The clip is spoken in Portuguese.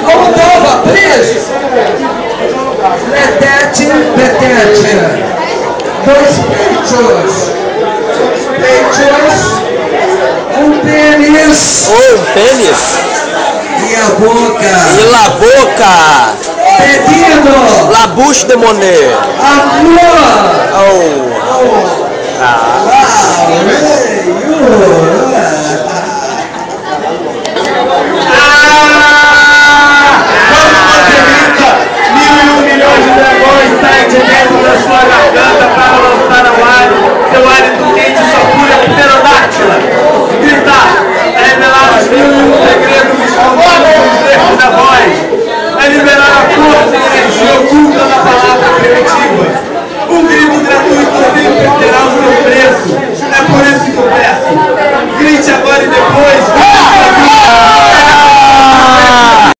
Almodóvar, please. Letete. Dois peitos. Um pênis. Um pênis. E a boca. E la boca. Pedido. La bouche de monnaie. Amor. Oh. Wow, hey, you.